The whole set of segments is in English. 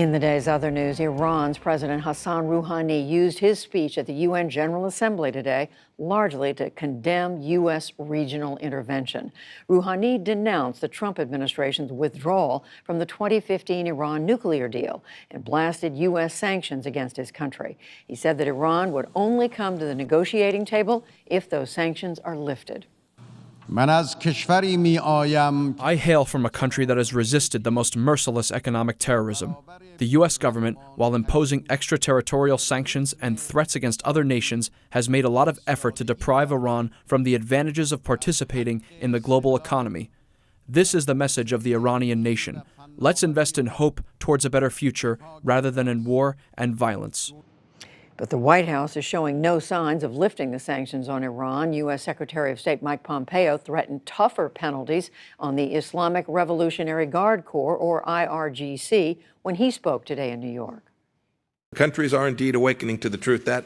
In the day's other news, Iran's President Hassan Rouhani used his speech at the UN General Assembly today largely to condemn U.S. regional intervention. Rouhani denounced the Trump administration's withdrawal from the 2015 Iran nuclear deal and blasted U.S. sanctions against his country. He said that Iran would only come to the negotiating table if those sanctions are lifted. I hail from a country that has resisted the most merciless economic terrorism. The U.S. government, while imposing extraterritorial sanctions and threats against other nations, has made a lot of effort to deprive Iran from the advantages of participating in the global economy. This is the message of the Iranian nation. Let's invest in hope towards a better future rather than in war and violence. But the White House is showing no signs of lifting the sanctions on Iran. U.S. Secretary of State Mike Pompeo threatened tougher penalties on the Islamic Revolutionary Guard Corps, or IRGC, when he spoke today in New York. Countries are indeed awakening to the truth that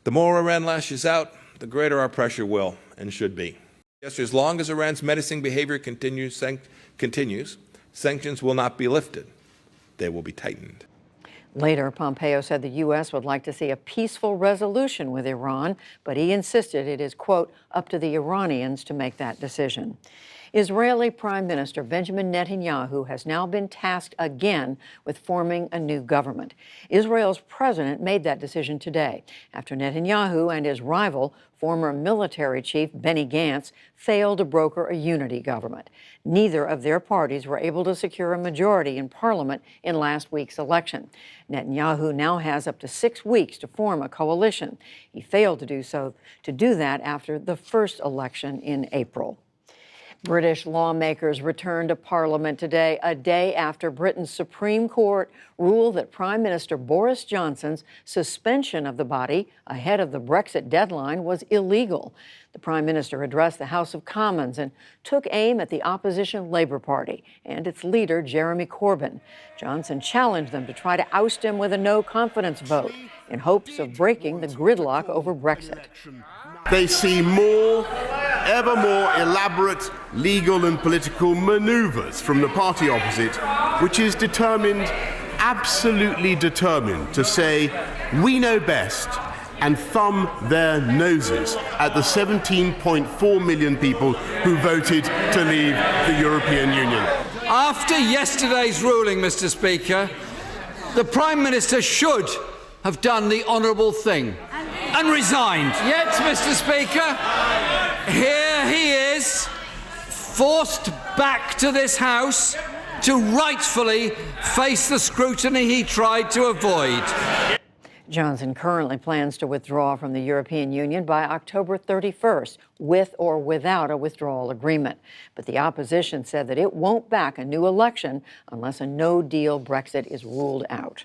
the more Iran lashes out, the greater our pressure will and should be. Yes, as long as Iran's menacing behavior continues, sanctions will not be lifted. They will be tightened. Later, Pompeo said the U.S. would like to see a peaceful resolution with Iran, but he insisted it is, quote, up to the Iranians to make that decision. Israeli Prime Minister Benjamin Netanyahu has now been tasked again with forming a new government. Israel's president made that decision today after Netanyahu and his rival, former military chief Benny Gantz, failed to broker a unity government. Neither of their parties were able to secure a majority in parliament in last week's election. Netanyahu now has up to 6 weeks to form a coalition. He failed to do that after the first election in April. British lawmakers returned to Parliament today, a day after Britain's Supreme Court ruled that Prime Minister Boris Johnson's suspension of the body ahead of the Brexit deadline was illegal. The Prime Minister addressed the House of Commons and took aim at the opposition Labour Party and its leader, Jeremy Corbyn. Johnson challenged them to try to oust him with a no-confidence vote in hopes of breaking the gridlock over Brexit. They see ever more elaborate legal and political maneuvers from the party opposite, which is absolutely determined to say, we know best, and thumb their noses at the 17.4 million people who voted to leave the European Union. After yesterday's ruling, Mr. Speaker, the Prime Minister should have done the honourable thing and resigned. Yet, Mr. Speaker, here he is, forced back to this House to rightfully face the scrutiny he tried to avoid. Johnson currently plans to withdraw from the European Union by October 31st, with or without a withdrawal agreement. But the opposition said that it won't back a new election unless a no-deal Brexit is ruled out.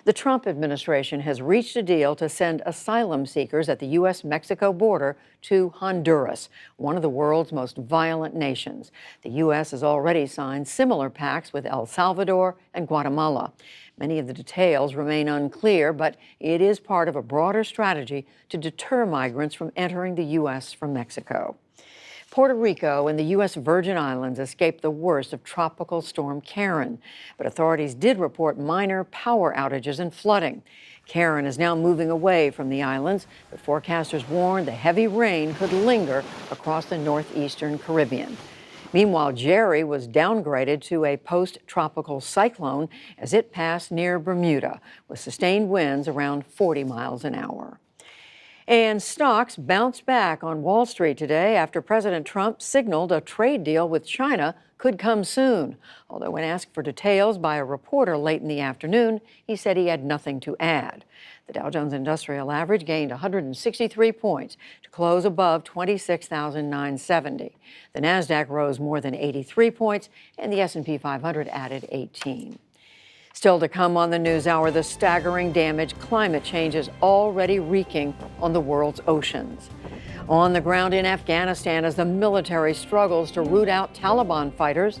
The Trump administration has reached a deal to send asylum seekers at the U.S.-Mexico border to Honduras, one of the world's most violent nations. The U.S. has already signed similar pacts with El Salvador and Guatemala. Many of the details remain unclear, but it is part of a broader strategy to deter migrants from entering the U.S. from Mexico. Puerto Rico and the U.S. Virgin Islands escaped the worst of Tropical Storm Karen, but authorities did report minor power outages and flooding. Karen is now moving away from the islands, but forecasters warned the heavy rain could linger across the northeastern Caribbean. Meanwhile, Jerry was downgraded to a post-tropical cyclone as it passed near Bermuda, with sustained winds around 40 miles an hour. And stocks bounced back on Wall Street today after President Trump signaled a trade deal with China could come soon. Although when asked for details by a reporter late in the afternoon, he said he had nothing to add. The Dow Jones Industrial Average gained 163 points to close above 26,970. The Nasdaq rose more than 83 points, and the S&P 500 added 18. Still to come on the NewsHour, the staggering damage climate change is already wreaking on the world's oceans. On the ground in Afghanistan as the military struggles to root out Taliban fighters,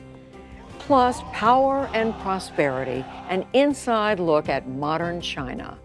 plus power and prosperity, an inside look at modern China.